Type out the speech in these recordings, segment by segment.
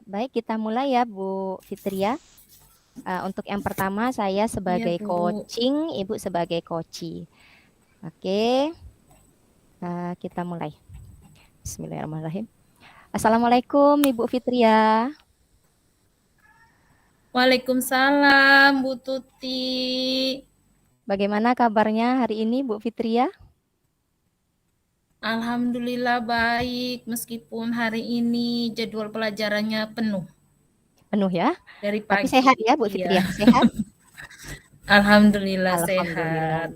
Baik, kita mulai ya Bu Fitria. Untuk yang pertama saya Iya, sebagai Bu. coaching, Ibu sebagai coachee. Oke, kita mulai. Bismillahirrahmanirrahim. Assalamualaikum Ibu Fitria. Waalaikumsalam, Bu Tuti. Bagaimana kabarnya hari ini Bu Fitria? Alhamdulillah baik, meskipun hari ini jadwal pelajarannya penuh Penuh ya? dari Tapi pagi. sehat ya Bu Iya, Fitria? Sehat? alhamdulillah Alhamdulillah. sehat.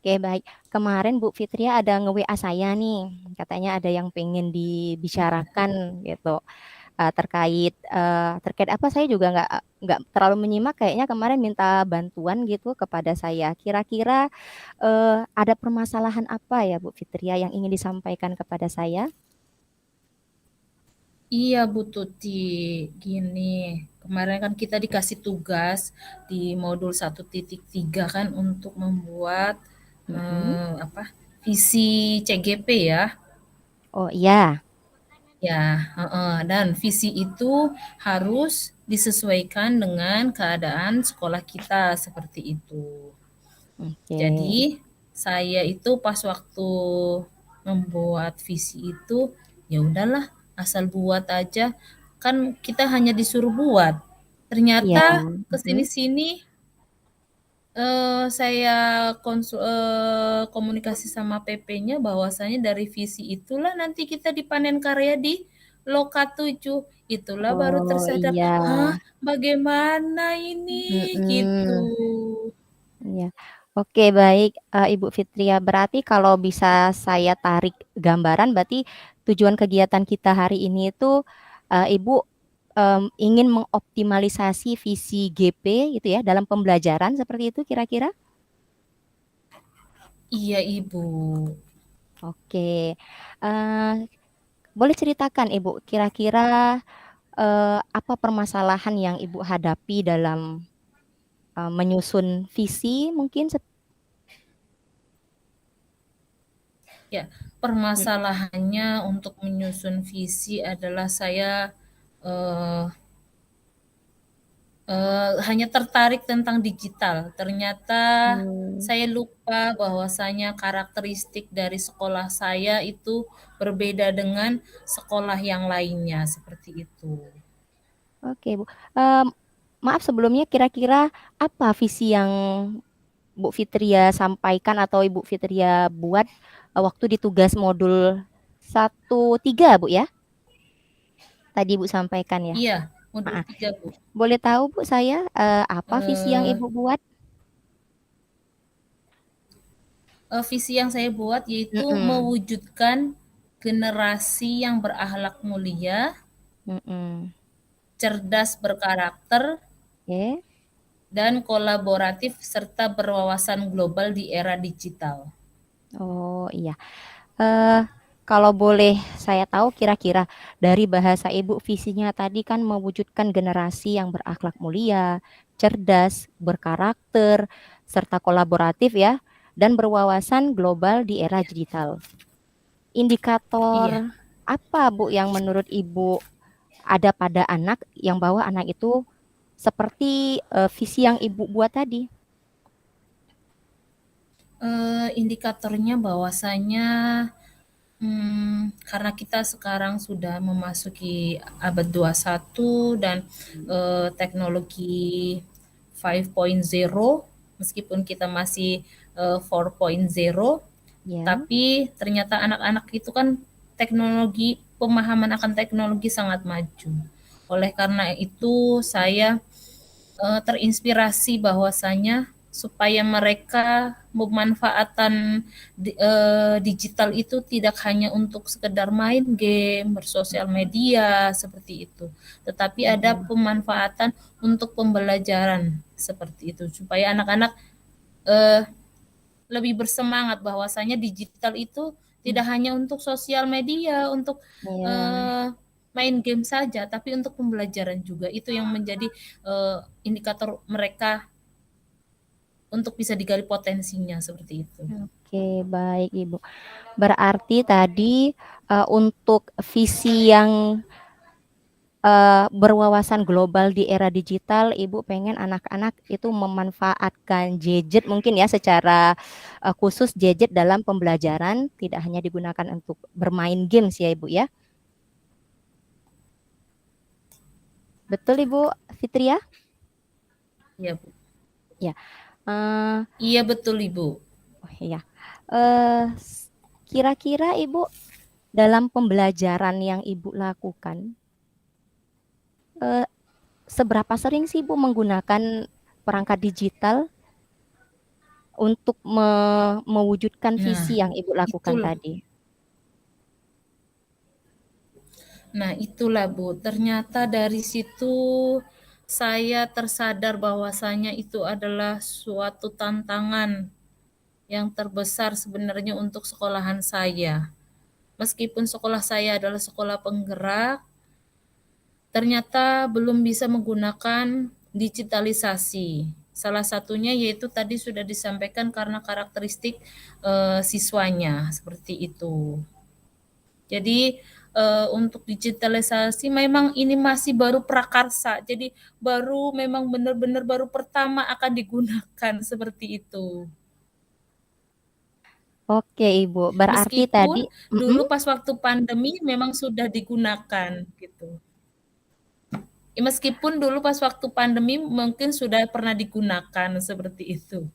Oke, baik. Kemarin Bu Fitria ada nge-WA saya nih, katanya ada yang pengen Iya. dibicarakan gitu. Terkait apa saya juga nggak terlalu menyimak kayaknya kemarin minta bantuan gitu kepada saya. Kira-kira, ada permasalahan apa ya Bu Fitria yang ingin disampaikan kepada saya? Iya, Bu Tuti. Gini, kemarin kan kita dikasih tugas di modul 1.3 kan untuk membuat Mhm. apa? Visi CGP ya. Oh iya, Ya, heeh, dan visi itu harus disesuaikan dengan keadaan sekolah kita seperti itu. oke. Jadi, saya itu pas waktu membuat visi itu, ya udahlah, asal buat aja. Kan kita hanya disuruh buat. Iya, Ternyata mhm. kesini-sini saya komunikasi sama PP-nya bahwasanya dari visi itulah nanti kita dipanen karya di Loka 7. Itulah baru Oh tersadar, iya, "Hah, bagaimana ini?" Gitu. mhm, iya. Oke baik, Ibu Fitria, berarti kalau bisa saya tarik gambaran berarti tujuan kegiatan kita hari ini itu, Ibu, ingin mengoptimalisasi visi GP gitu ya dalam pembelajaran seperti itu kira-kira? Iya, Ibu. Oke, eee, boleh ceritakan Ibu kira-kira, apa permasalahan yang Ibu hadapi dalam, menyusun visi mungkin Ya, mhm, permasalahannya untuk menyusun visi adalah saya, eee hanya tertarik tentang digital. Ternyata mmm. saya lupa bahwasanya karakteristik dari sekolah saya itu berbeda dengan sekolah yang lainnya, seperti itu. Oke, Bu. Maaf sebelumnya kira-kira apa visi yang Bu Fitria sampaikan atau Ibu Fitria buat, waktu di tugas modul 1.3 Bu ya? Tadi Ibu sampaikan ya? Iya, modul Heeh. 3 Bu. Boleh tahu Bu saya, apa visi yang Eee Ibu buat? visi yang saya buat yaitu Mhm, mewujudkan generasi yang berakhlak mulia, mhm. cerdas berkarakter, Oke. dan kolaboratif serta berwawasan global di era digital. Oh iya. Eee, Kalau boleh saya tahu kira-kira dari bahasa Ibu visinya tadi kan mewujudkan generasi yang berakhlak mulia, cerdas, berkarakter, serta kolaboratif ya, dan berwawasan global di era Iya. digital. Indikator Iya. apa Bu yang menurut Ibu ada pada anak yang bahwa anak itu seperti, visi yang Ibu buat tadi? Indikatornya bahwasanya, karena kita sekarang sudah memasuki abad 21 dan, teknologi 5.0 meskipun kita masih, 4.0, Ya. tapi ternyata anak-anak itu kan pemahaman akan teknologi sangat maju. Oleh karena itu saya terinspirasi bahwasanya supaya mereka memanfaatkan digital itu tidak hanya untuk sekedar main game, bersosial media seperti itu, tetapi ada Mhm. pemanfaatan untuk pembelajaran seperti itu supaya anak-anak eh, lebih bersemangat bahwasanya digital itu Mmm, tidak hanya untuk sosial media, untuk iya. eh, main game saja, tapi untuk pembelajaran juga. Itu yang menjadi indikator mereka untuk bisa digali potensinya seperti itu. Oke, baik Ibu. Berarti tadi, untuk visi yang berwawasan global di era digital, Ibu pengen anak-anak itu memanfaatkan gadget mungkin ya secara khusus gadget dalam pembelajaran, tidak hanya digunakan untuk bermain games ya Ibu ya. Betul Ibu Fitria? Iya, Bu. Ya. Eh, Iya betul, Ibu. oh iya. Eh, Kira-kira Ibu dalam pembelajaran yang Ibu lakukan, eh, seberapa sering sih Ibu menggunakan perangkat digital untuk mewujudkan Nah, visi yang Ibu lakukan itulah. tadi? Nah, itulah Bu. Ternyata dari situ saya tersadar bahwasanya itu adalah suatu tantangan yang terbesar sebenarnya untuk sekolahan saya. Meskipun sekolah saya adalah sekolah penggerak, ternyata belum bisa menggunakan digitalisasi. Salah satunya yaitu tadi sudah disampaikan karena karakteristik siswanya seperti itu. Jadi untuk digitalisasi memang ini masih baru prakarsa. Jadi baru memang benar-benar baru pertama akan digunakan seperti itu. Oke Ibu, berarti tadi Meskipun mhm. dulu pas waktu pandemi memang sudah digunakan gitu. Meskipun dulu pas waktu pandemi mungkin sudah pernah digunakan seperti itu.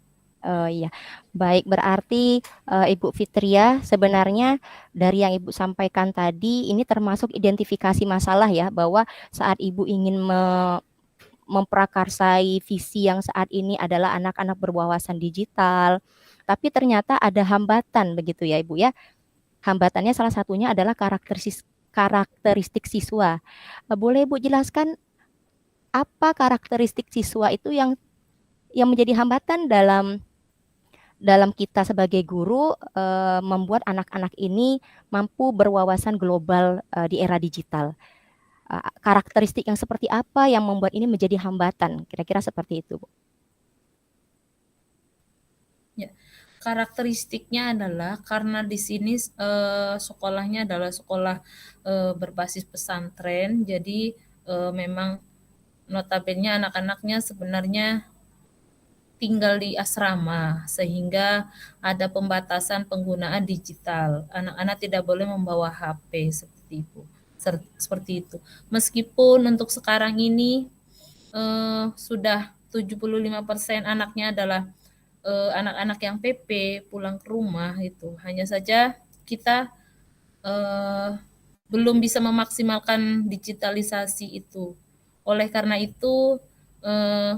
Oh iya, baik berarti Ibu Fitria sebenarnya dari yang Ibu sampaikan tadi ini termasuk identifikasi masalah ya bahwa saat Ibu ingin memprakarsai visi yang saat ini adalah anak-anak berwawasan digital, tapi ternyata ada hambatan begitu ya Ibu ya. Hambatannya salah satunya adalah karakteristik siswa. Boleh Ibu jelaskan apa karakteristik siswa itu yang menjadi hambatan dalam kita sebagai guru membuat anak-anak ini mampu berwawasan global di era digital. Karakteristik yang seperti apa yang membuat ini menjadi hambatan? Kira-kira seperti itu, Bu. Ya, karakteristiknya adalah karena di sini sekolahnya adalah sekolah berbasis pesantren, jadi memang notabene anak-anaknya sebenarnya tinggal di asrama sehingga ada pembatasan penggunaan digital. Anak-anak tidak boleh membawa HP seperti itu. Seperti itu. Meskipun untuk sekarang ini sudah 75% anaknya adalah anak-anak yang PP pulang ke rumah itu. Hanya saja kita eh, belum bisa memaksimalkan digitalisasi itu. Oleh karena itu eh,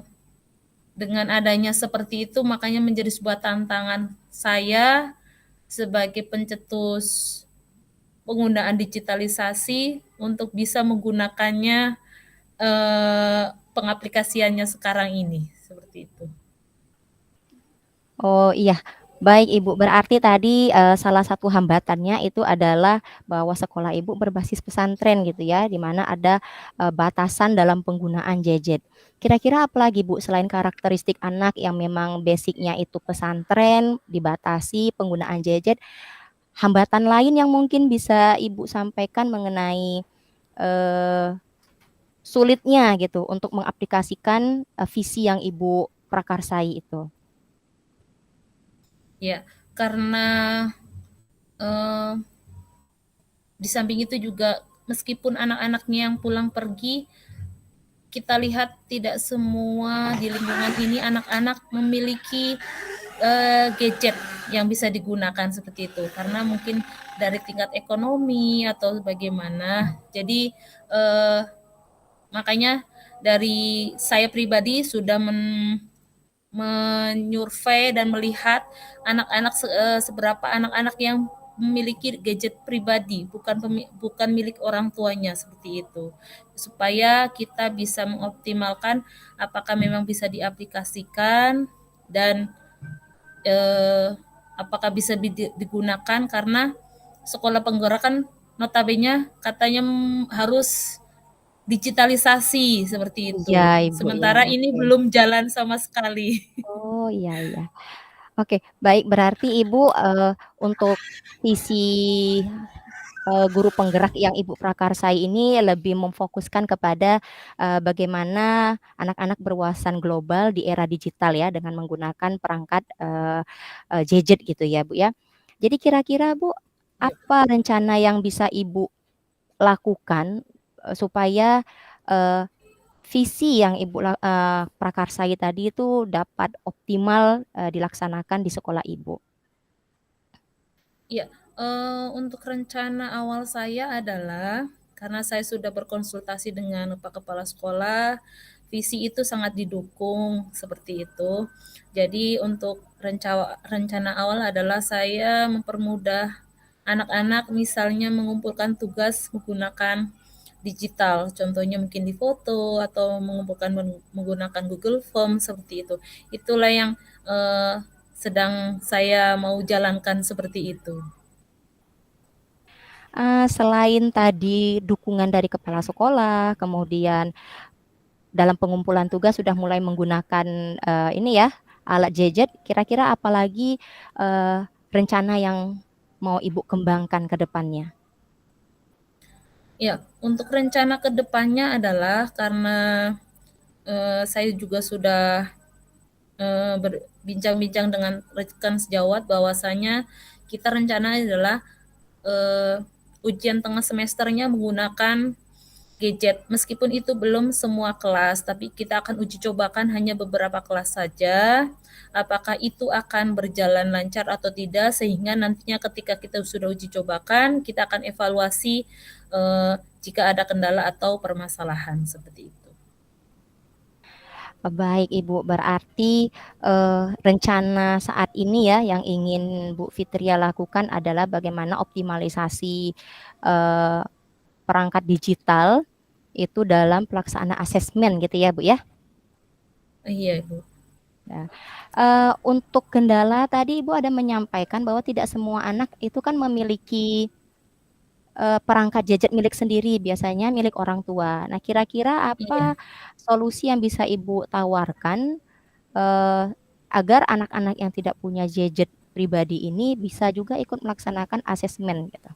dengan adanya seperti itu makanya menjadi sebuah tantangan saya sebagai pencetus penggunaan digitalisasi untuk bisa menggunakannya pengaplikasiannya sekarang ini seperti itu. Oh iya, baik Ibu. Berarti tadi salah satu hambatannya itu adalah bahwa sekolah Ibu berbasis pesantren gitu ya, di mana ada batasan dalam penggunaan gadget. Kira-kira apa lagi Bu selain karakteristik anak yang memang basicnya itu pesantren, dibatasi penggunaan gadget, hambatan lain yang mungkin bisa Ibu sampaikan mengenai eh, sulitnya gitu untuk mengaplikasikan visi yang Ibu prakarsai itu? Ya, karena eh, di samping itu juga meskipun anak-anaknya yang pulang pergi, kita lihat tidak semua di lingkungan ini anak-anak memiliki gadget yang bisa digunakan seperti itu karena mungkin dari tingkat ekonomi atau bagaimana. Jadi makanya dari saya pribadi sudah menyurvei dan melihat anak-anak seberapa anak-anak yang memiliki gadget pribadi bukan milik orang tuanya seperti itu supaya kita bisa mengoptimalkan apakah memang bisa diaplikasikan dan eh, apakah bisa digunakan karena sekolah penggerak kan notabene katanya harus digitalisasi seperti Iya, itu. Ibu ya. Sementara ini Oke. belum jalan sama sekali. Oh, iya iya. Oke, baik berarti Ibu untuk visi guru penggerak yang Ibu prakarsai ini lebih memfokuskan kepada bagaimana anak-anak berwawasan global di era digital ya dengan menggunakan perangkat gadget gitu ya Bu ya. Jadi kira-kira Bu, Ya. apa rencana yang bisa Ibu lakukan supaya eh, visi yang Ibu prakarsai tadi itu dapat optimal dilaksanakan di sekolah Ibu? Iya, untuk rencana awal saya adalah karena saya sudah berkonsultasi dengan Pak Kepala Sekolah, visi itu sangat didukung seperti itu. Jadi untuk rencana awal adalah saya mempermudah anak-anak misalnya mengumpulkan tugas menggunakan digital, contohnya mungkin di foto atau mengumpulkan menggunakan Google Form seperti itu. Itulah yang sedang saya mau jalankan seperti itu. Selain tadi dukungan dari kepala sekolah, kemudian dalam pengumpulan tugas sudah mulai menggunakan ini ya alat gadget, kira-kira apalagi rencana yang mau Ibu kembangkan ke depannya? Ya, untuk rencana ke depannya adalah karena saya juga sudah berbincang-bincang dengan rekan sejawat bahwasanya kita rencana adalah ujian tengah semesternya menggunakan gadget. Meskipun itu belum semua kelas, tapi kita akan uji cobakan hanya beberapa kelas saja. Apakah itu akan berjalan lancar atau tidak, sehingga nantinya ketika kita sudah uji cobakan, kita akan evaluasi jika ada kendala atau permasalahan seperti itu. Baik Ibu, berarti rencana saat ini ya yang ingin Bu Fitria lakukan adalah bagaimana optimalisasi eh, perangkat digital itu dalam pelaksanaan asesmen gitu ya Bu ya. Iya, Ibu. Nah, untuk kendala tadi Ibu ada menyampaikan bahwa tidak semua anak itu kan memiliki perangkat gadget milik sendiri, biasanya milik orang tua. Nah, kira-kira apa Iya. solusi yang bisa Ibu tawarkan eh, agar anak-anak yang tidak punya gadget pribadi ini bisa juga ikut melaksanakan asesmen gitu?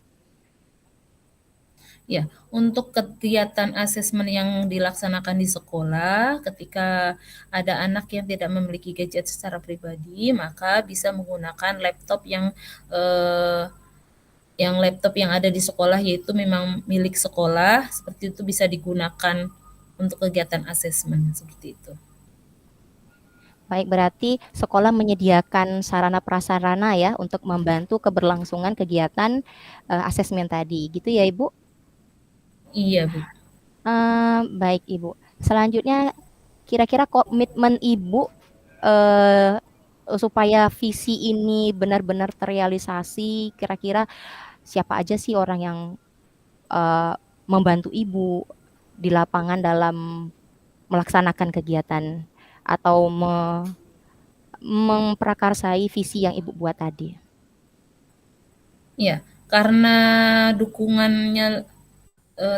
Ya, untuk kegiatan asesmen yang dilaksanakan di sekolah, ketika ada anak yang tidak memiliki gadget secara pribadi, maka bisa menggunakan eh, laptop yang ada di sekolah yaitu memang milik sekolah, seperti itu bisa digunakan untuk kegiatan asesmen seperti itu. Baik, berarti sekolah menyediakan sarana prasarana ya untuk membantu keberlangsungan kegiatan asesmen tadi, gitu ya Ibu? Iya, Bu. Baik Ibu. Selanjutnya kira-kira komitmen Ibu eh, supaya visi ini benar-benar terrealisasi, kira-kira siapa aja sih orang yang eh, membantu Ibu di lapangan dalam melaksanakan kegiatan atau memprakarsai visi yang Ibu buat tadi? Iya, karena dukungannya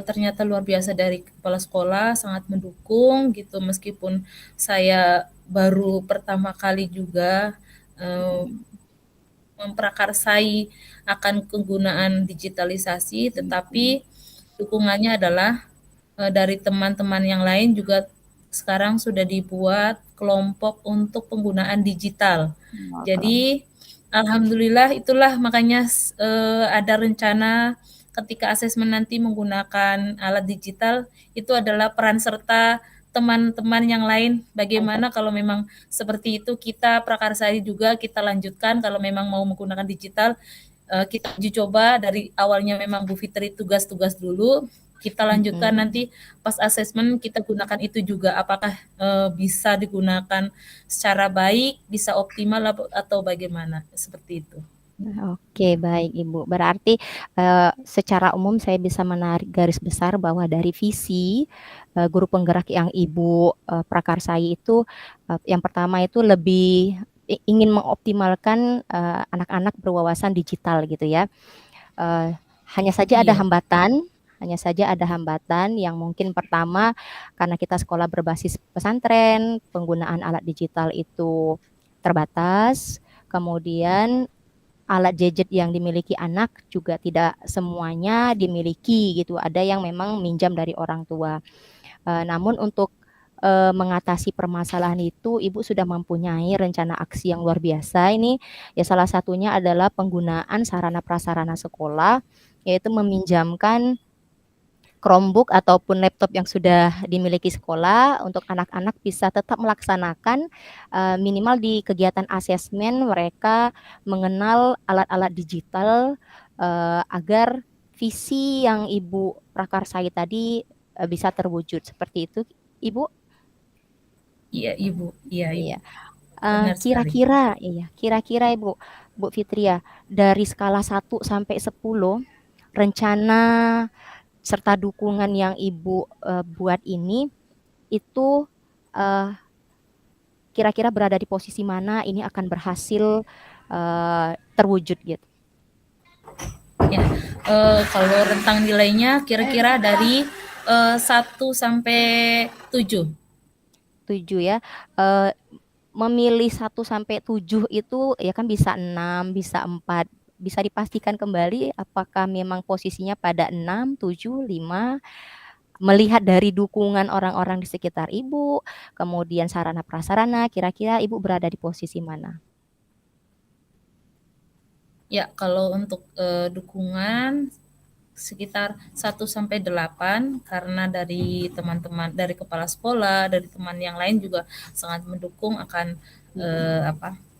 ternyata luar biasa dari kepala sekolah, sangat mendukung gitu meskipun saya baru pertama kali juga eh, memprakarsai akan penggunaan digitalisasi, tetapi dukungannya adalah dari teman-teman yang lain juga sekarang sudah dibuat kelompok untuk penggunaan digital. Oh, Jadi alhamdulillah itulah makanya ada rencana ketika asesmen nanti menggunakan alat digital itu adalah peran serta teman-teman yang lain. Bagaimana kalau memang seperti itu kita prakarsai juga kita lanjutkan kalau memang mau menggunakan digital kita uji coba dari awalnya memang Bu Fitri tugas-tugas dulu kita lanjutkan mm-mm. nanti pas asesmen kita gunakan itu juga apakah bisa digunakan secara baik, bisa optimal atau bagaimana seperti itu. Oke, baik Ibu. Berarti secara umum saya bisa menarik garis besar bahwa dari visi guru penggerak yang Ibu prakarsai itu yang pertama itu lebih ingin mengoptimalkan anak-anak berwawasan digital gitu ya. Eh, hanya saja ada Iya, hambatan, hanya saja ada hambatan yang mungkin pertama karena kita sekolah berbasis pesantren, penggunaan alat digital itu terbatas. Kemudian alat gadget yang dimiliki anak juga tidak semuanya dimiliki gitu, ada yang memang minjam dari orang tua. Namun untuk, mengatasi permasalahan itu Ibu sudah mempunyai rencana aksi yang luar biasa ini, ya salah satunya adalah penggunaan sarana prasarana sekolah, yaitu meminjamkan Chromebook ataupun laptop yang sudah dimiliki sekolah untuk anak-anak bisa tetap melaksanakan, minimal di kegiatan asesmen mereka mengenal alat-alat digital, agar visi yang Ibu prakarsai tadi, bisa terwujud, seperti itu, Ibu? Iya, Ibu. Iya, Iya, Ibu. Benar sekali. kira-kira Ibu Bu Fitria, dari skala 1 sampai 10, rencana serta dukungan yang Ibu, buat ini, itu, eee, kira-kira berada di posisi mana ini akan berhasil, terwujud gitu? Ya, kalau rentang nilainya kira-kira dari 1 sampai 7. 7 ya, eee, memilih 1 sampai 7 itu ya kan bisa 6, bisa 4, bisa dipastikan kembali apakah memang posisinya pada 6, 7, 5? Melihat dari dukungan orang-orang di sekitar Ibu, kemudian sarana prasarana, kira-kira Ibu berada di posisi mana? Ya, kalau untuk dukungan sekitar 1 sampai 8 karena dari teman-teman, dari kepala sekolah, dari teman yang lain juga sangat mendukung akan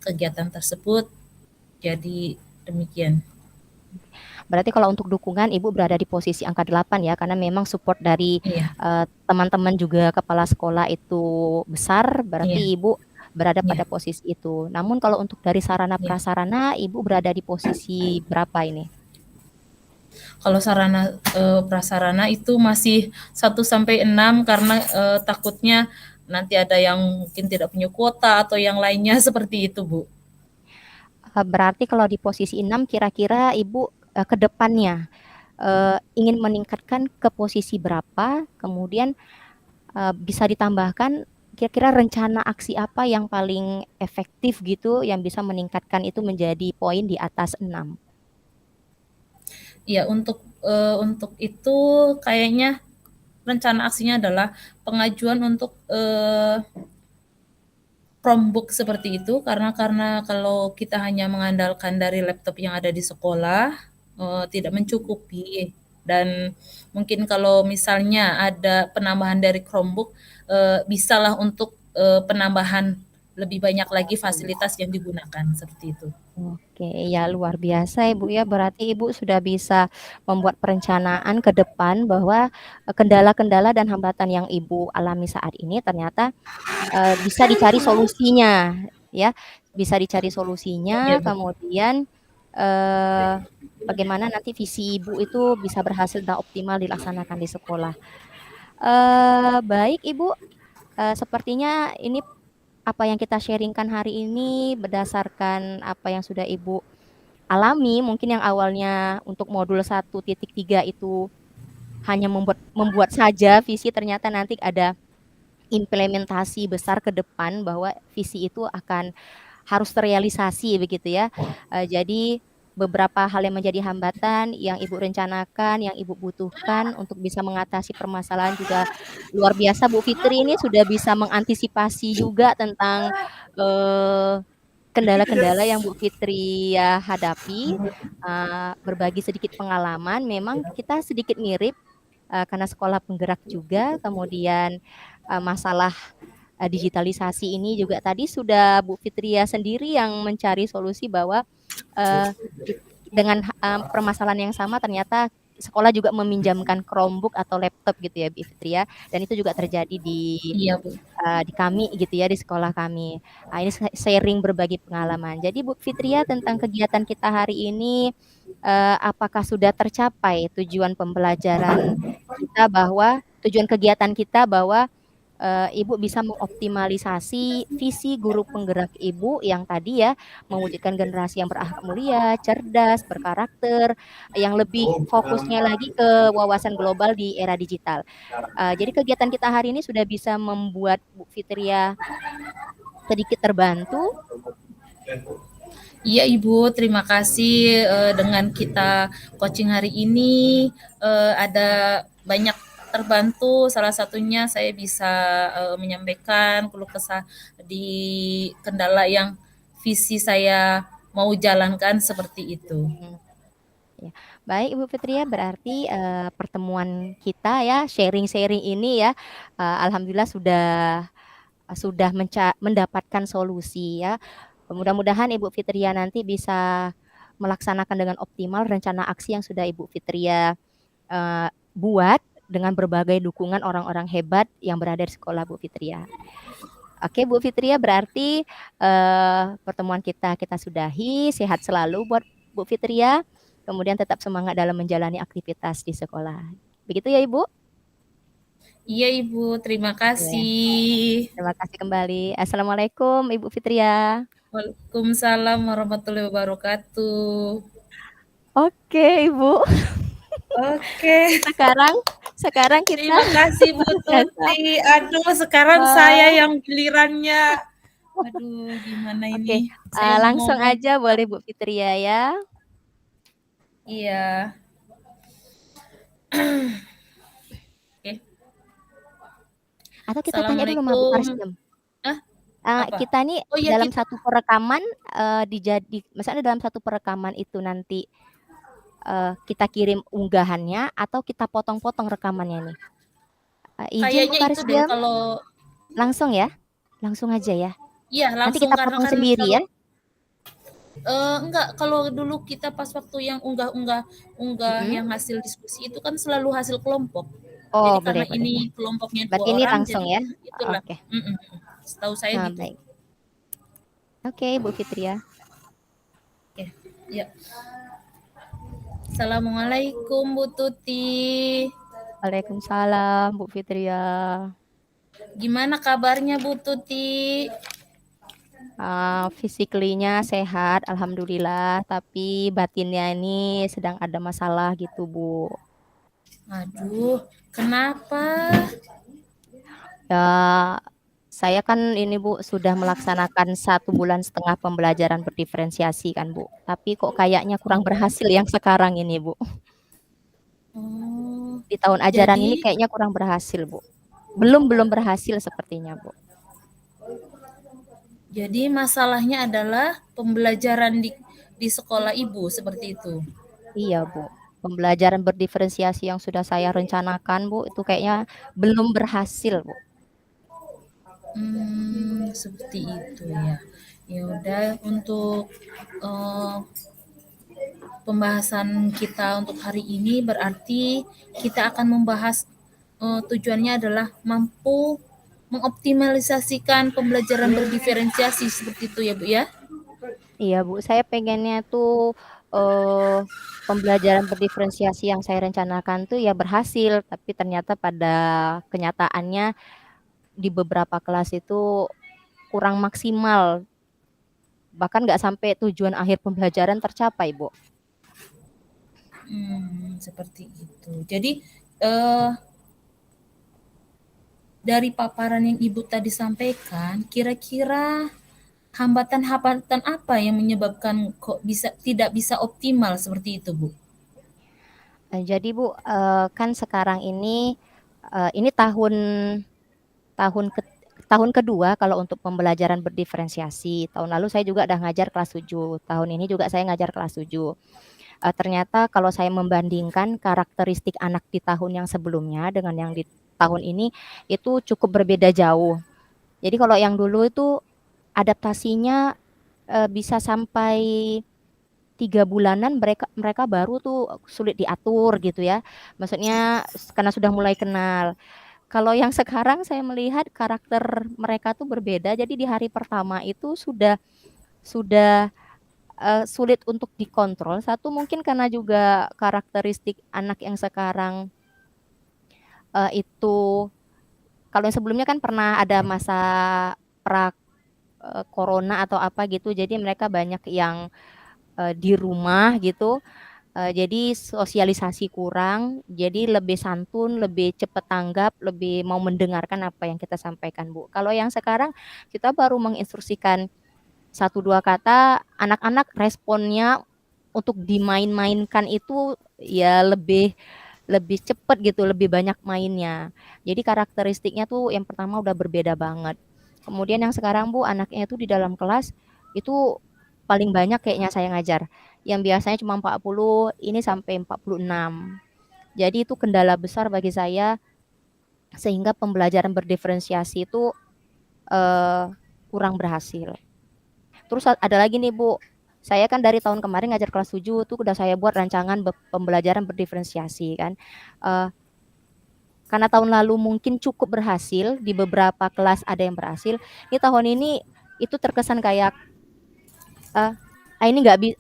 kegiatan tersebut. Jadi demikian. Berarti kalau untuk dukungan Ibu berada di posisi angka 8 ya, karena memang support dari, Iya, teman-teman juga kepala sekolah itu besar, iya, berarti Ibu berada pada iya, posisi itu. Namun kalau untuk dari sarana iya. prasarana, Ibu berada di posisi berapa ini? Kalau sarana prasarana itu masih 1 sampai 6 karena takutnya nanti ada yang mungkin tidak punya kuota atau yang lainnya seperti itu, Bu. Berarti kalau di posisi 6 kira-kira Ibu, ke depannya, ingin meningkatkan ke posisi berapa? Kemudian, bisa ditambahkan kira-kira rencana aksi apa yang paling efektif gitu, yang bisa meningkatkan itu menjadi poin di atas 6? Ya, untuk itu kayaknya rencana aksinya adalah pengajuan untuk Chromebook seperti itu karena kalau kita hanya mengandalkan dari laptop yang ada di sekolah tidak mencukupi, dan mungkin kalau misalnya ada penambahan dari Chromebook bisalah untuk penambahan lebih banyak lagi fasilitas yang digunakan seperti itu. Oke, ya luar biasa Ibu ya, berarti Ibu sudah bisa membuat perencanaan ke depan bahwa, kendala-kendala dan hambatan yang Ibu alami saat ini ternyata, bisa dicari solusinya ya, bisa dicari Ya, solusinya, Bu. kemudian, eee, bagaimana nanti visi Ibu itu bisa berhasil dan optimal dilaksanakan di sekolah. Baik Ibu, sepertinya ini apa yang kita sharing-kan hari ini berdasarkan apa yang sudah Ibu alami, mungkin yang awalnya untuk modul 1.3 itu hanya membuat membuat saja visi, ternyata nanti ada implementasi besar ke depan bahwa visi itu akan harus terrealisasi begitu ya. Jadi beberapa hal yang menjadi hambatan yang Ibu rencanakan, yang Ibu butuhkan untuk bisa mengatasi permasalahan juga luar biasa Bu Fitri ini sudah bisa mengantisipasi juga tentang, eee, kendala-kendala yang Bu Fitri ya hadapi, berbagi sedikit pengalaman, memang kita sedikit mirip, karena sekolah penggerak juga, kemudian, masalah, digitalisasi ini juga tadi sudah Bu Fitria sendiri yang mencari solusi bahwa, eee, kit dengan, permasalahan yang sama ternyata sekolah juga meminjamkan Chromebook atau laptop gitu ya Bu Fitria, dan itu juga terjadi Iya, Bu. di kami gitu ya, di sekolah kami. Ini sharing berbagi pengalaman. Jadi Bu Fitria tentang kegiatan kita hari ini, apakah sudah tercapai tujuan pembelajaran kita bahwa tujuan kegiatan kita bahwa, Ibu bisa mengoptimalisasi visi guru penggerak Ibu yang tadi ya, mewujudkan generasi yang berakhlak mulia, cerdas, berkarakter, yang lebih fokusnya lagi ke wawasan global di era digital. Jadi kegiatan kita hari ini sudah bisa membuat Bu Fitria sedikit terbantu. Iya Ibu, terima kasih dengan kita coaching hari ini ada banyak terbantu. Salah satunya saya bisa menyampaikan keluh kesah di kendala yang visi saya mau jalankan seperti itu. Mhm. Ya. Baik Ibu Fitria, berarti pertemuan kita ya, sharing-sharing ini ya, alhamdulillah sudah mendapatkan solusi ya. Mudah-mudahan Ibu Fitria nanti bisa melaksanakan dengan optimal rencana aksi yang sudah Ibu Fitria buat dengan berbagai dukungan orang-orang hebat yang berada di sekolah Bu Fitria. Oke Bu Fitria, berarti pertemuan kita sudahi. Sehat selalu buat Bu Fitria. Kemudian tetap semangat dalam menjalani aktivitas di sekolah. Begitu ya Ibu? Iya Ibu, terima Ya. kasih. Terima kasih kembali. Assalamualaikum Ibu Fitria. Waalaikumsalam warahmatullahi wabarakatuh. Oke Ibu, Oke. sekarang sekarang kita Terima kasih Bu biasa. Tuti. Aduh, sekarang saya eh, yang gilirannya. Aduh, gimana Oke, ini? Saya mau langsung ngomong. aja boleh Bu Fitria ya. Iya. Oke. Atau kita tanya dulu sama Bu Assalamualaikum. Karsiem. Ah, apa? Kita nih Oh iya dalam kita. satu perekaman misalnya dalam satu perekaman itu nanti kita kirim unggahannya atau kita potong-potong rekamannya nih. Izin Bu Kayaknya itu deh Karisdiam, kalau langsung ya, langsung aja ya. iya Nanti langsung kita karena potong kan sendiri kalau ya. enggak kalau dulu kita pas waktu yang unggah Mm-mm. yang hasil diskusi itu kan selalu hasil kelompok. Oh Jadi boleh karena boleh ini ya. kelompoknya dua Berarti ini orang, langsung jadi ya. itulah. Oke. Mm-mm. Setahu saya Nah, gitu. baik. Oke Bu Fitria. Oke, ya. Assalamualaikum Bu Tuti. Waalaikumsalam Bu Fitria. Gimana kabarnya Bu Tuti? Physically-nya sehat, alhamdulillah. Tapi batinnya ini sedang ada masalah gitu Bu. Aduh, kenapa? Ya, saya kan ini Bu sudah melaksanakan 1,5 bulan pembelajaran berdiferensiasi kan Bu. Tapi kok kayaknya kurang berhasil yang sekarang ini Bu. Oh, Di tahun ajaran ini jadi kayaknya kurang berhasil Bu. Belum berhasil sepertinya Bu. jadi masalahnya adalah pembelajaran di sekolah Ibu seperti itu. Iya Bu. Pembelajaran berdiferensiasi yang sudah saya rencanakan Bu itu kayaknya belum berhasil Bu. Seperti itu ya. Ya udah untuk eh, pembahasan kita untuk hari ini berarti kita akan membahas tujuannya adalah mampu mengoptimalisasikan pembelajaran berdiferensiasi seperti itu ya Bu ya. Iya Bu, saya pengennya tuh eh, pembelajaran berdiferensiasi yang saya rencanakan tuh ya berhasil, tapi ternyata pada kenyataannya di beberapa kelas itu kurang maksimal, bahkan nggak sampai tujuan akhir pembelajaran tercapai, Bu. Seperti itu. Jadi eh, dari paparan yang Ibu tadi sampaikan, kira-kira hambatan-hambatan apa yang menyebabkan kok tidak bisa optimal seperti itu, Bu? Jadi Bu, kan sekarang ini tahun ke tahun kedua kalau untuk pembelajaran berdiferensiasi. Tahun lalu saya juga udah ngajar kelas 7. Tahun ini juga saya ngajar kelas 7. Ternyata kalau saya membandingkan karakteristik anak di tahun yang sebelumnya dengan yang di tahun ini itu cukup berbeda jauh. Jadi kalau yang dulu itu adaptasinya bisa sampai 3 bulanan mereka mereka baru tuh sulit diatur gitu ya. Maksudnya karena sudah mulai kenal. Kalau yang sekarang saya melihat karakter mereka tuh berbeda. Jadi di hari pertama itu sudah sulit untuk dikontrol. Satu mungkin karena juga karakteristik anak yang sekarang itu kalau yang sebelumnya kan pernah ada masa pra corona atau apa gitu. Jadi mereka banyak yang di rumah gitu. Jadi sosialisasi kurang, jadi lebih santun, lebih cepat tanggap, lebih mau mendengarkan apa yang kita sampaikan, Bu. Kalau yang sekarang kita baru menginstruksikan 1, 2 kata, anak-anak responnya untuk dimain-mainkan itu ya lebih lebih cepet gitu, lebih banyak mainnya. Jadi karakteristiknya tuh yang pertama udah berbeda banget. Kemudian yang sekarang Bu, anaknya itu di dalam kelas itu paling banyak kayaknya saya ngajar. Yang biasanya cuma 40, ini sampai 46. Jadi itu kendala besar bagi saya sehingga pembelajaran berdiferensiasi itu eh, kurang berhasil. Terus ada lagi nih Bu, saya kan dari tahun kemarin ngajar kelas 7 tuh udah saya buat rancangan pembelajaran berdiferensiasi kan. Eh, karena tahun lalu mungkin cukup berhasil, di beberapa kelas ada yang berhasil. Ini tahun ini itu terkesan kayak eh ini nggak bi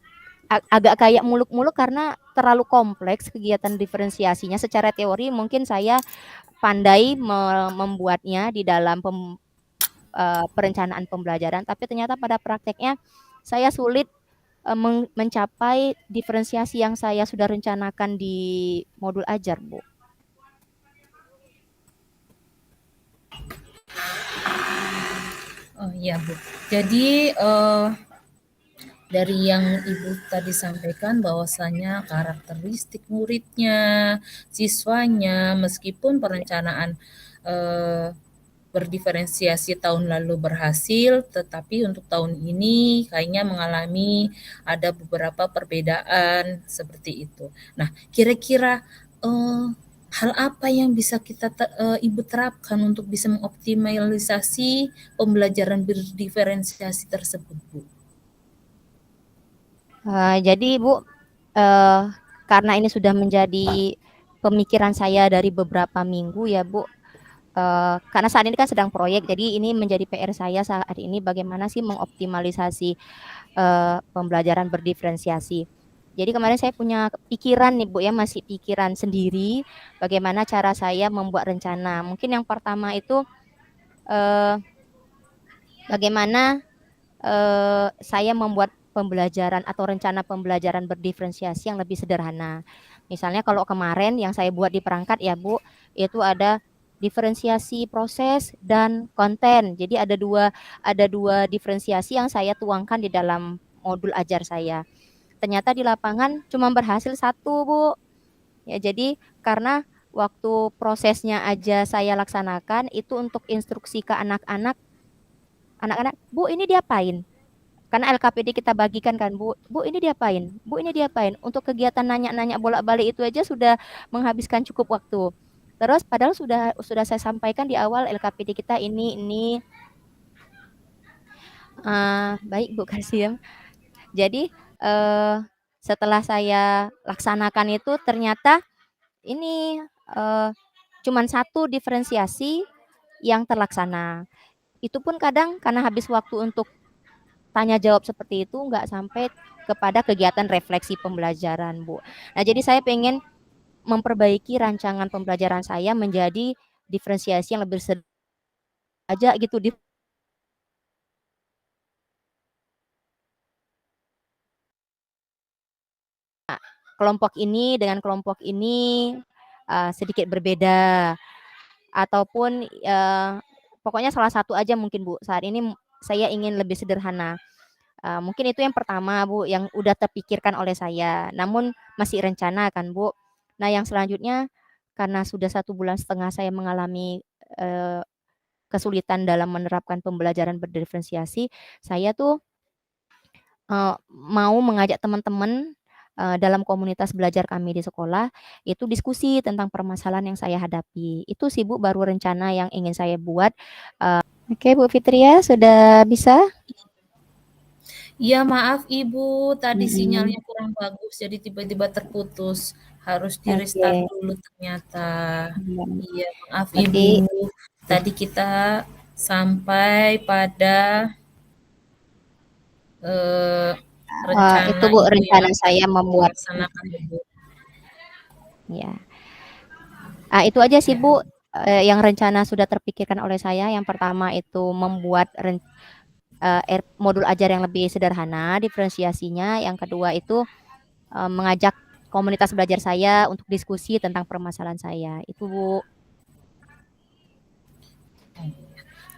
agak kayak muluk-muluk karena terlalu kompleks kegiatan diferensiasinya. Secara teori mungkin saya pandai membuatnya di dalam perencanaan pembelajaran, tapi ternyata pada prakteknya saya sulit mencapai diferensiasi yang saya sudah rencanakan di modul ajar, Bu. Oh iya Bu. Jadi dari yang Ibu tadi sampaikan bahwasanya karakteristik muridnya, siswanya, meskipun perencanaan eh, berdiferensiasi tahun lalu berhasil, tetapi untuk tahun ini kayaknya mengalami ada beberapa perbedaan seperti itu. Nah, kira-kira hal apa yang bisa Ibu terapkan untuk bisa mengoptimalisasi pembelajaran berdiferensiasi tersebut, Bu? Jadi Bu, uh, karena ini sudah menjadi pemikiran saya dari beberapa minggu ya Bu, karena saat ini kan sedang proyek, jadi ini menjadi PR saya saat ini bagaimana sih mengoptimalisasi pembelajaran berdiferensiasi. Jadi kemarin saya punya pikiran nih Bu ya, masih pikiran sendiri bagaimana cara saya membuat rencana. Mungkin yang pertama itu eh, bagaimana saya membuat pembelajaran atau rencana pembelajaran berdiferensiasi yang lebih sederhana. Misalnya kalau kemarin yang saya buat di perangkat ya Bu, itu ada diferensiasi proses dan konten. Jadi ada dua diferensiasi yang saya tuangkan di dalam modul ajar saya. Ternyata di lapangan cuma berhasil satu Bu. Ya jadi karena waktu prosesnya aja saya laksanakan itu untuk instruksi ke anak-anak, Bu ini diapain? Karena LKPD kita bagikan kan, Bu. Bu ini diapain? Bu ini diapain? Untuk kegiatan nanya-nanya bolak-balik itu aja sudah menghabiskan cukup waktu. Terus padahal sudah saya sampaikan di awal LKPD kita ini baik Bu Kasim. Jadi setelah saya laksanakan itu ternyata ini cuman satu diferensiasi yang terlaksana. Itu pun kadang karena habis waktu untuk tanya jawab seperti itu nggak sampai kepada kegiatan refleksi pembelajaran, Bu. Nah, jadi saya pengen memperbaiki rancangan pembelajaran saya menjadi diferensiasi yang lebih sederhana aja gitu di kelompok ini dengan kelompok ini sedikit berbeda ataupun pokoknya salah satu aja mungkin Bu. Saat ini saya ingin lebih sederhana. Mungkin itu yang pertama Bu, yang udah terpikirkan oleh saya. Namun masih rencana kan Bu. Nah yang selanjutnya karena sudah 1,5 bulan saya mengalami kesulitan dalam menerapkan pembelajaran berdiferensiasi, saya tuh mau mengajak teman-teman dalam komunitas belajar kami di sekolah itu diskusi tentang permasalahan yang saya hadapi. Itu sih Bu baru rencana yang ingin saya buat. Oke Bu Fitria sudah bisa? Iya, maaf Ibu, tadi Mm-mm. sinyalnya kurang bagus, jadi tiba-tiba terputus. Harus di-restart Oke. dulu ternyata. Iya. Iya, maaf Ibu. Berarti Tadi kita sampai pada eh, itu rencana Bu Ibu yang rencana akan saya Ibu membuat. laksanakan Ibu. Ya. Itu aja sih Ya. Bu yang rencana sudah terpikirkan oleh saya. Yang pertama itu membuat modul ajar yang lebih sederhana diferensiasinya. Yang kedua itu mengajak komunitas belajar saya untuk diskusi tentang permasalahan saya. Itu Bu.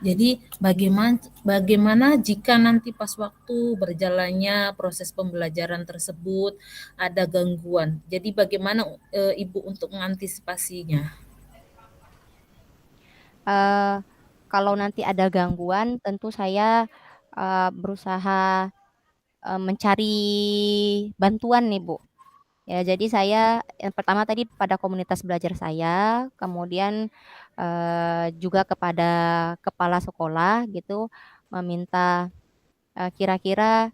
Jadi bagaimana bagaimana jika nanti pas waktu berjalannya proses pembelajaran tersebut ada gangguan. Jadi bagaimana Ibu untuk mengantisipasinya? Eee, kalau nanti ada gangguan tentu saya, berusaha, mencari bantuan nih, Bu. Ya, jadi saya yang pertama tadi pada komunitas belajar saya, kemudian, juga kepada kepala sekolah gitu, meminta, kira-kira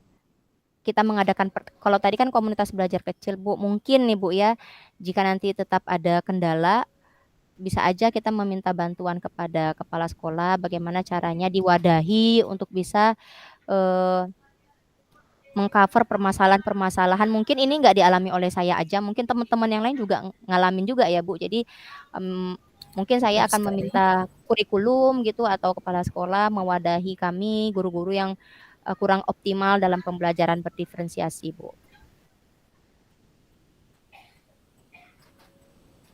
kita mengadakan kalau tadi kan komunitas belajar kecil, Bu, mungkin nih, Bu, ya, jika nanti tetap ada kendala, bisa aja kita meminta bantuan kepada kepala sekolah bagaimana caranya diwadahi untuk bisa, eee meng-cover permasalahan-permasalahan mungkin ini nggak dialami oleh saya aja, mungkin teman-teman yang lain juga ngalamin juga ya, Bu. Jadi, mmm, mungkin saya Betul akan sekali. meminta kurikulum gitu atau kepala sekolah mewadahi kami guru-guru yang, kurang optimal dalam pembelajaran berdiferensiasi, Bu.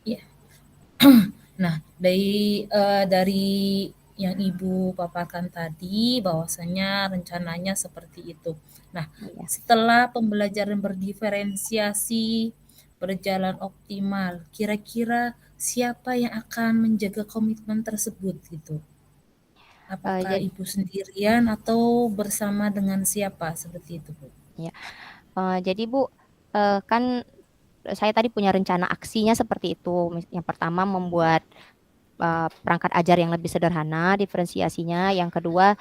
Ya. Nah, dari yang Ibu paparkan tadi bahwasanya rencananya seperti itu. Nah, Iya, setelah pembelajaran berdiferensiasi berjalan optimal, kira-kira siapa yang akan menjaga komitmen tersebut gitu? Apakah jad Ibu sendirian atau bersama dengan siapa seperti itu, Bu? iya, jadi Bu, kan saya tadi punya rencana aksinya seperti itu, yang pertama membuat perangkat ajar yang lebih sederhana diferensiasinya, yang kedua,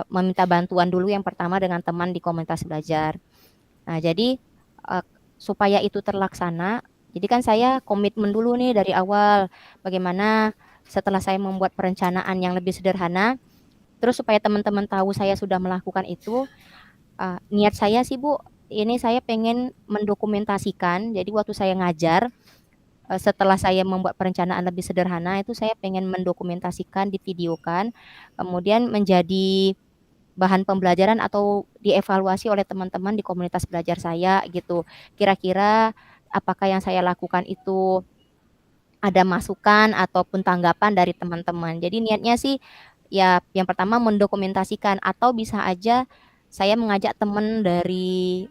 meminta bantuan dulu yang pertama dengan teman di komunitas belajar. Nah jadi, supaya itu terlaksana, jadi kan saya komitmen dulu nih dari awal, bagaimana setelah saya membuat perencanaan yang lebih sederhana, terus supaya teman-teman tahu saya sudah melakukan itu, niat saya sih Bu, ini saya pengen mendokumentasikan, jadi waktu saya ngajar, setelah saya membuat perencanaan lebih sederhana itu saya pengen mendokumentasikan, divideokan, kemudian menjadi bahan pembelajaran atau dievaluasi oleh teman-teman di komunitas belajar saya gitu. Kira-kira apakah yang saya lakukan itu ada masukan ataupun tanggapan dari teman-teman. Jadi niatnya sih ya yang pertama mendokumentasikan atau bisa aja saya mengajak teman dari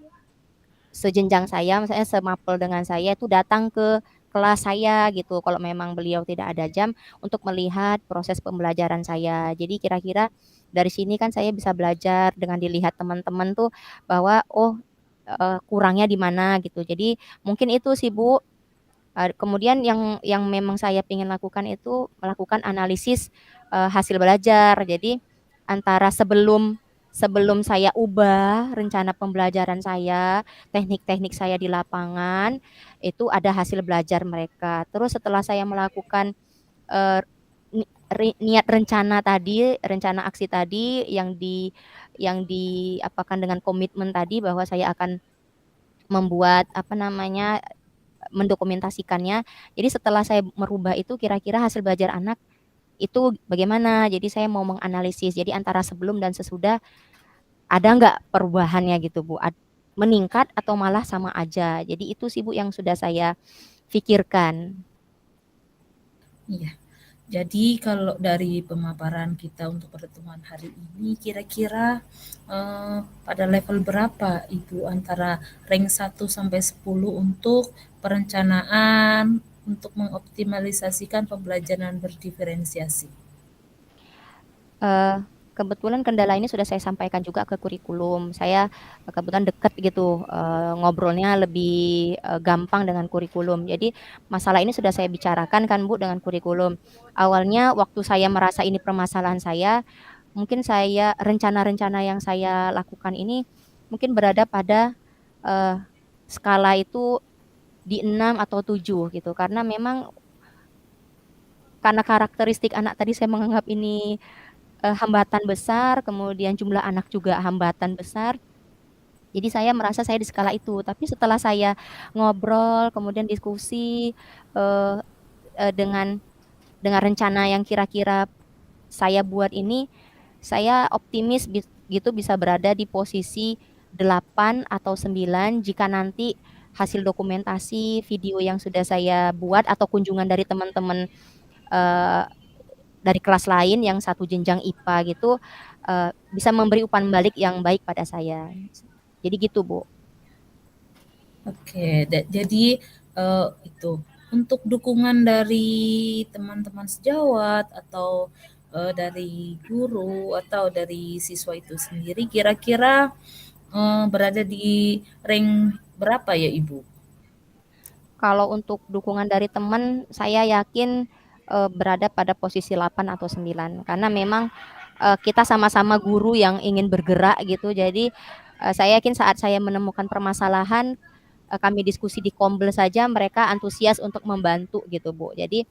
sejenjang saya, misalnya semapel dengan saya itu datang ke kelas saya gitu, kalau memang beliau tidak ada jam untuk melihat proses pembelajaran saya. Jadi kira-kira dari sini kan saya bisa belajar dengan dilihat teman-teman tuh bahwa, oh, kurangnya di mana gitu. Jadi mungkin itu sih, Bu. Kemudian yang memang saya pengen lakukan itu melakukan analisis, hasil belajar. Jadi antara sebelum sebelum saya ubah rencana pembelajaran saya, teknik-teknik saya di lapangan, itu ada hasil belajar mereka. Terus setelah saya melakukan, eee, niat rencana tadi, rencana aksi tadi yang diapakan dengan komitmen tadi bahwa saya akan membuat apa namanya, mendokumentasikannya. Jadi setelah saya merubah itu kira-kira hasil belajar anak itu bagaimana. Jadi saya mau menganalisis, jadi antara sebelum dan sesudah ada nggak perubahannya gitu Bu, meningkat atau malah sama aja. Jadi itu sih Bu yang sudah saya pikirkan. Iya. Jadi kalau dari pemaparan kita untuk pertemuan hari ini kira-kira pada level berapa Ibu antara rank 1 sampai 10 untuk perencanaan untuk mengoptimalisasikan pembelajaran berdiferensiasi? Eee, kebetulan kendala ini sudah saya sampaikan juga ke kurikulum. Saya kebetulan deket gitu, ngobrolnya lebih, gampang dengan kurikulum. Jadi masalah ini sudah saya bicarakan kan Bu dengan kurikulum. Awalnya waktu saya merasa ini permasalahan saya, mungkin saya rencana-rencana yang saya lakukan ini mungkin berada pada, eee, skala itu di 6 atau 7 gitu. Karena memang karena karakteristik anak tadi saya menganggap ini hambatan besar, kemudian jumlah anak juga hambatan besar, jadi saya merasa saya di skala itu. Tapi setelah saya ngobrol, kemudian diskusi, eee eee, dengan rencana yang kira-kira saya buat ini, saya optimis gitu bisa berada di posisi 8 atau 9 jika nanti hasil dokumentasi video yang sudah saya buat atau kunjungan dari teman-teman, eee dari kelas lain yang satu jenjang IPA gitu, bisa memberi umpan balik yang baik pada saya. Jadi gitu, Bu. Oke, jadi, itu, untuk dukungan dari teman-teman sejawat atau, dari guru atau dari siswa itu sendiri kira-kira, berada di rank berapa ya, Ibu? Kalau untuk dukungan dari teman, saya yakin, berada pada posisi 8 atau 9 karena memang, kita sama-sama guru yang ingin bergerak gitu. Jadi, saya yakin saat saya menemukan permasalahan, kami diskusi di Kombel saja mereka antusias untuk membantu gitu, Bu. Jadi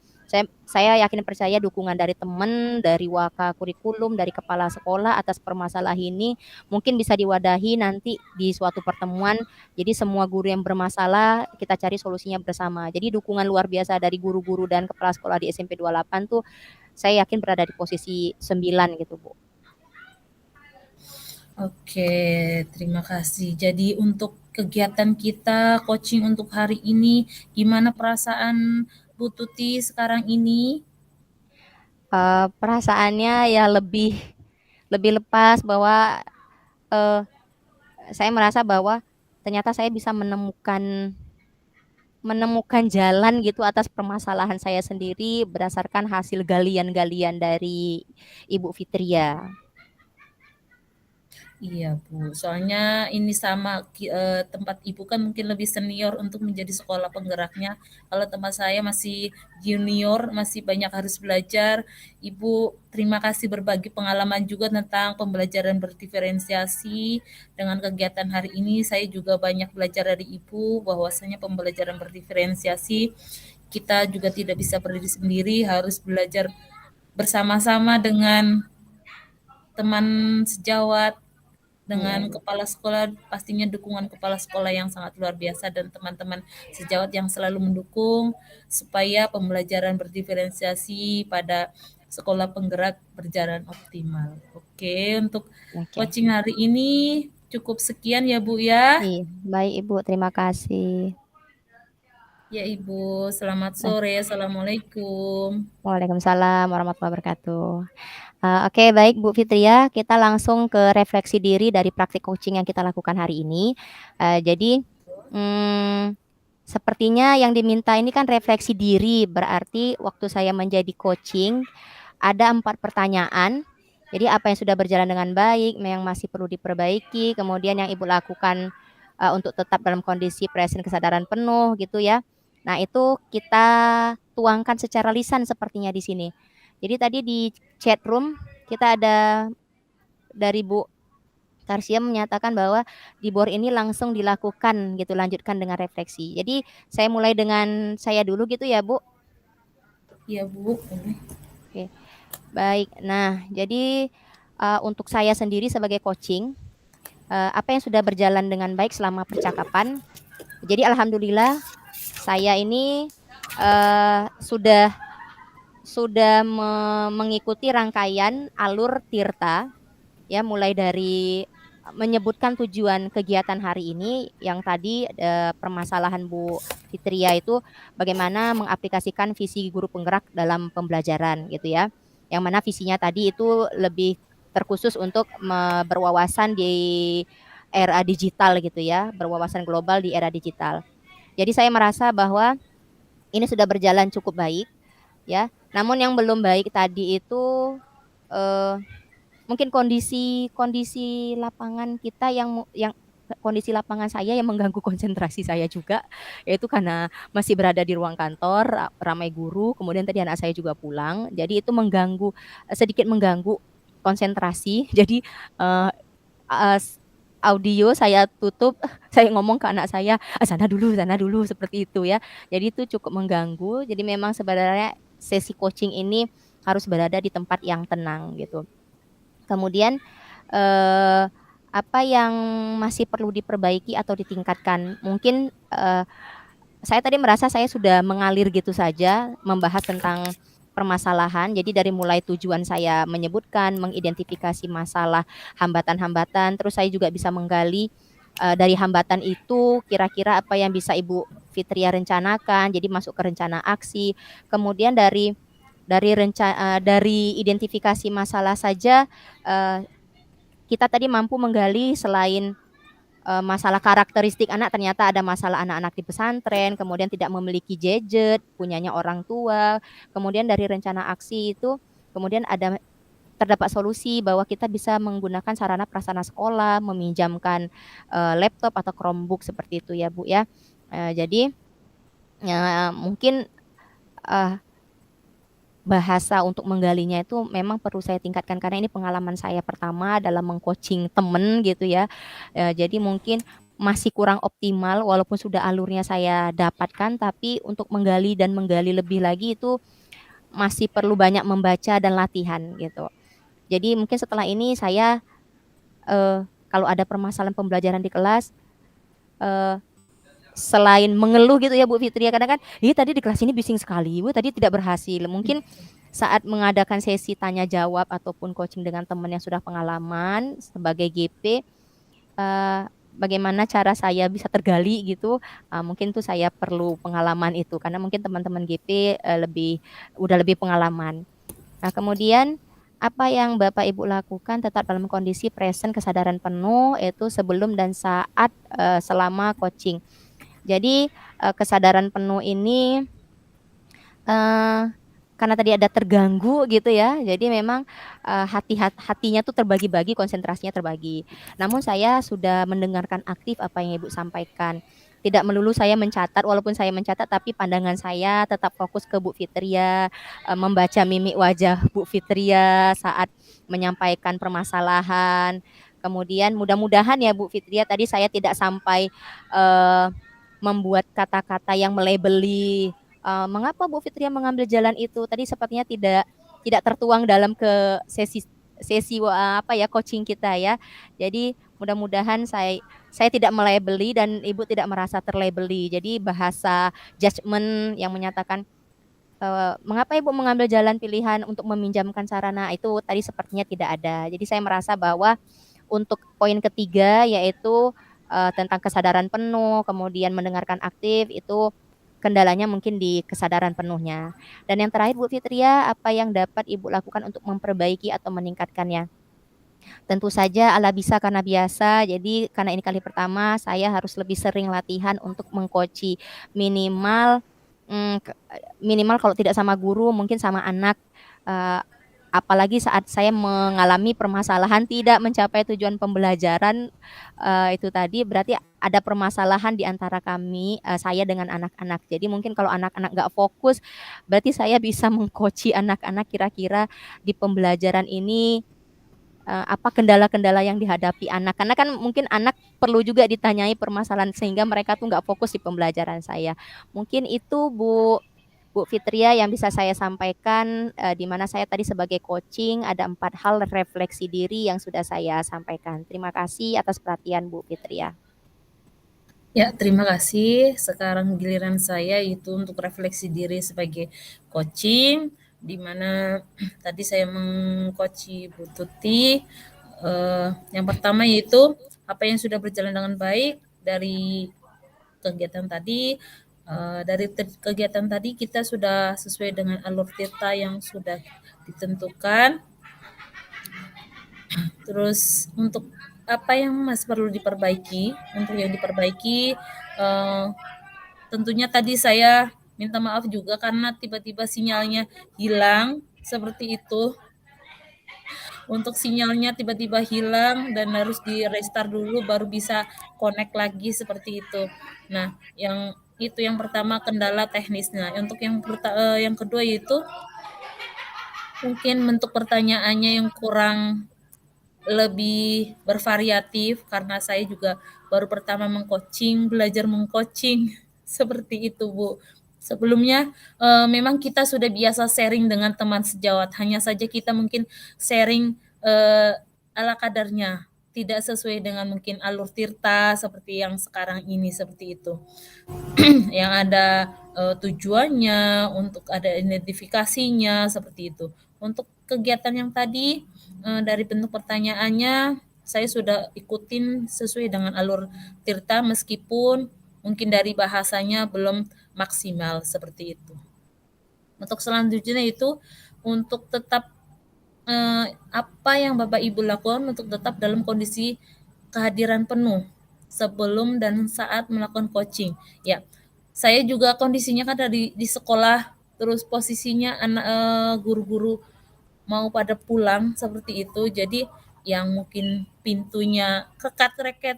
saya yakin percaya dukungan dari teman, dari waka kurikulum, dari kepala sekolah atas permasalahan ini mungkin bisa diwadahi nanti di suatu pertemuan. Jadi semua guru yang bermasalah kita cari solusinya bersama. Jadi dukungan luar biasa dari guru-guru dan kepala sekolah di SMP 28 tuh saya yakin berada di posisi 9 gitu, Bu. Oke, terima kasih. Jadi untuk kegiatan kita coaching untuk hari ini, gimana perasaan Bu Tuti sekarang ini? Perasaannya ya lebih lebih lepas bahwa, eee, saya merasa bahwa ternyata saya bisa menemukan menemukan jalan gitu atas permasalahan saya sendiri berdasarkan hasil galian-galian dari Ibu Fitria. Iya, Bu. Soalnya ini sama tempat Ibu kan mungkin lebih senior untuk menjadi sekolah penggeraknya. Kalau tempat saya masih junior, masih banyak harus belajar. Ibu, terima kasih berbagi pengalaman juga tentang pembelajaran berdiferensiasi. Dengan kegiatan hari ini, saya juga banyak belajar dari Ibu bahwasanya pembelajaran berdiferensiasi kita juga tidak bisa berdiri sendiri, harus belajar bersama-sama dengan teman sejawat, Iya, dengan Bu. kepala sekolah, pastinya dukungan kepala sekolah yang sangat luar biasa dan teman-teman sejawat yang selalu mendukung supaya pembelajaran berdiferensiasi pada sekolah penggerak berjalan optimal. Oke, untuk Oke. coaching hari ini cukup sekian ya Bu ya. Iya, baik Ibu, terima kasih. Ya Ibu, selamat Nah, sore. Assalamualaikum. Waalaikumsalam warahmatullahi wabarakatuh. Oke, baik Bu Fitria, kita langsung ke refleksi diri dari praktik coaching yang kita lakukan hari ini. Jadi, mmm, sepertinya yang diminta ini kan refleksi diri, berarti waktu saya menjadi coaching ada 4 pertanyaan. Jadi apa yang sudah berjalan dengan baik, yang masih perlu diperbaiki, kemudian yang Ibu lakukan, untuk tetap dalam kondisi present kesadaran penuh gitu ya. Nah itu kita tuangkan secara lisan sepertinya di sini. Jadi tadi di chat room kita ada dari Bu Karsia menyatakan bahwa di bor ini langsung dilakukan gitu, lanjutkan dengan refleksi. Jadi saya mulai dengan saya dulu gitu ya Bu? Ya Bu, Oke. Baik. Nah, jadi, untuk saya sendiri sebagai coaching, apa yang sudah berjalan dengan baik selama percakapan, jadi alhamdulillah saya ini, sudah mengikuti rangkaian alur tirta, ya mulai dari menyebutkan tujuan kegiatan hari ini yang tadi, permasalahan Bu Fitria itu bagaimana mengaplikasikan visi guru penggerak dalam pembelajaran gitu ya. Yang mana visinya tadi itu lebih terkhusus untuk berwawasan di era digital gitu ya, berwawasan global di era digital. Jadi saya merasa bahwa ini sudah berjalan cukup baik ya. Namun yang belum baik tadi itu, eee mungkin kondisi kondisi lapangan kita yang kondisi lapangan saya yang mengganggu konsentrasi saya juga, yaitu karena masih berada di ruang kantor, ramai guru, kemudian tadi anak saya juga pulang, jadi itu mengganggu, sedikit mengganggu konsentrasi. Jadi, eee, as audio saya tutup, saya ngomong ke anak saya, sana dulu," seperti itu ya. Jadi itu cukup mengganggu, jadi memang sebenarnya sesi coaching ini harus berada di tempat yang tenang gitu. Kemudian, eee, apa yang masih perlu diperbaiki atau ditingkatkan? Mungkin, saya tadi merasa saya sudah mengalir gitu saja membahas tentang permasalahan. Jadi dari mulai tujuan saya menyebutkan, mengidentifikasi masalah, hambatan-hambatan, terus saya juga bisa menggali, dari hambatan itu kira-kira apa yang bisa Ibu Fitria rencanakan, jadi masuk ke rencana aksi. Kemudian dari dari identifikasi masalah saja, kita tadi mampu menggali selain masalah karakteristik anak, ternyata ada masalah anak-anak di pesantren, kemudian tidak memiliki gadget, punyanya orang tua. Kemudian dari rencana aksi itu, kemudian terdapat solusi bahwa kita bisa menggunakan sarana prasarana sekolah, meminjamkan laptop atau Chromebook seperti itu ya Bu ya. Jadi mungkin uh, bahasa untuk menggalinya itu memang perlu saya tingkatkan karena ini pengalaman saya pertama dalam mengcoaching temen gitu ya. Jadi mungkin masih kurang optimal walaupun sudah alurnya saya dapatkan, tapi untuk menggali dan menggali lebih lagi itu masih perlu banyak membaca dan latihan gitu. Jadi mungkin setelah ini saya kalau ada permasalahan pembelajaran di kelas, eh, selain mengeluh gitu ya Bu Fitri ya, kadang kan, tadi di kelas ini bising sekali, tadi tidak berhasil. Mungkin saat mengadakan sesi tanya jawab ataupun coaching dengan teman yang sudah pengalaman sebagai GP, bagaimana cara saya bisa tergali gitu, mungkin tuh saya perlu pengalaman itu karena mungkin teman-teman GP udah lebih pengalaman. Nah, kemudian apa yang Bapak Ibu lakukan tetap dalam kondisi present kesadaran penuh itu sebelum dan saat selama coaching. Jadi kesadaran penuh ini uh, karena tadi ada terganggu gitu ya, jadi memang hatinya tuh terbagi-bagi, konsentrasinya terbagi. Namun saya sudah mendengarkan aktif apa yang Ibu sampaikan. Tidak melulu saya mencatat, walaupun saya mencatat, tapi pandangan saya tetap fokus ke Bu Fitria, membaca mimik wajah Bu Fitria saat menyampaikan permasalahan. Kemudian mudah-mudahan ya Bu Fitria, tadi saya tidak sampai uh, membuat kata-kata yang melebeli mengapa Bu Fitria mengambil jalan itu tadi sepertinya tidak tertuang dalam ke sesi sesi apa ya coaching kita ya. Jadi mudah-mudahan saya tidak melebeli dan Ibu tidak merasa terlebeli. Jadi bahasa judgement yang menyatakan mengapa Ibu mengambil jalan pilihan untuk meminjamkan sarana itu tadi sepertinya tidak ada. Jadi saya merasa bahwa untuk poin ketiga yaitu tentang kesadaran penuh, kemudian mendengarkan aktif itu kendalanya mungkin di kesadaran penuhnya. Dan yang terakhir Bu Fitria, apa yang dapat Ibu lakukan untuk memperbaiki atau meningkatkannya? Tentu saja ala bisa karena biasa. Jadi karena ini kali pertama saya harus lebih sering latihan untuk mengcoachi minimal mm, minimal kalau tidak sama guru mungkin sama anak. Uh, Apalagi saat saya mengalami permasalahan tidak mencapai tujuan pembelajaran itu tadi berarti ada permasalahan di antara kami saya dengan anak-anak. Jadi mungkin kalau anak-anak nggak fokus berarti saya bisa mengcoachi anak-anak kira-kira di pembelajaran ini apa kendala-kendala yang dihadapi anak karena kan mungkin anak perlu juga ditanyai permasalahan sehingga mereka tuh nggak fokus di pembelajaran saya. Mungkin itu Bu Fitria yang bisa saya sampaikan di mana saya tadi sebagai coaching ada 4 hal refleksi diri yang sudah saya sampaikan. Terima kasih atas perhatian Bu Fitria. Ya, terima kasih. Sekarang giliran saya itu untuk refleksi diri sebagai coaching, di mana tadi saya mengcoachi Bu Tuti. Yang pertama yaitu apa yang sudah berjalan dengan baik dari kegiatan tadi. Dari kegiatan tadi kita sudah sesuai dengan alur tirta yang sudah ditentukan. Terus untuk apa yang masih perlu diperbaiki, untuk yang diperbaiki tentunya tadi saya minta maaf juga karena tiba-tiba sinyalnya hilang seperti itu. Untuk sinyalnya tiba-tiba hilang dan harus di restart dulu baru bisa connect lagi seperti itu. Nah, yang itu yang pertama kendala teknisnya. Untuk yang kedua yaitu mungkin bentuk pertanyaannya yang kurang lebih bervariatif karena saya juga baru pertama belajar mengcoaching seperti itu Bu. Sebelumnya memang kita sudah biasa sharing dengan teman sejawat, hanya saja kita mungkin sharing ala kadarnya, tidak sesuai dengan mungkin alur tirta seperti yang sekarang ini seperti itu. Yang ada tujuannya, untuk ada identifikasinya seperti itu. Untuk kegiatan yang tadi dari bentuk pertanyaannya saya sudah ikutin sesuai dengan alur tirta meskipun mungkin dari bahasanya belum maksimal seperti itu. Untuk selanjutnya itu untuk tetap apa yang Bapak Ibu lakukan untuk tetap dalam kondisi kehadiran penuh sebelum dan saat melakukan coaching. Ya, saya juga kondisinya kan di sekolah, terus posisinya anak guru-guru mau pada pulang seperti itu. Jadi yang mungkin pintunya kekat-reket,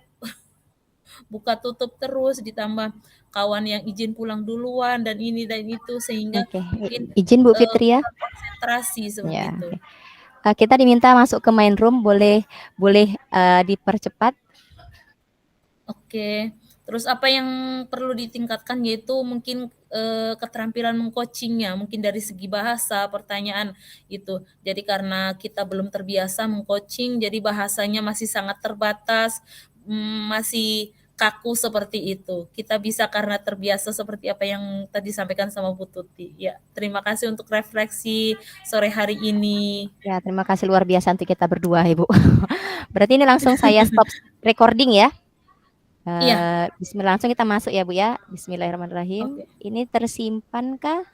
buka tutup terus, ditambah kawan yang izin pulang duluan dan ini dan itu sehingga Oke, mungkin izin Bu Fitri ya. kurang konsentrasi seperti Ya, itu. oke. Kita diminta masuk ke main room, boleh boleh dipercepat. Oke. Terus apa yang perlu ditingkatkan yaitu mungkin, keterampilan meng-coaching-nya, mungkin dari segi bahasa, pertanyaan itu. Jadi karena kita belum terbiasa meng-coaching, jadi bahasanya masih sangat terbatas, masih kaku seperti itu. Kita bisa karena terbiasa seperti apa yang tadi disampaikan sama Bu Tuti. Ya, terima kasih untuk refleksi sore hari ini. Ya, terima kasih luar biasa untuk kita berdua, Ibu. Berarti ini langsung saya stop recording ya. Iya, Bismillah, langsung kita masuk ya Bu ya. Bismillahirrahmanirrahim. oke. Ini tersimpan kah?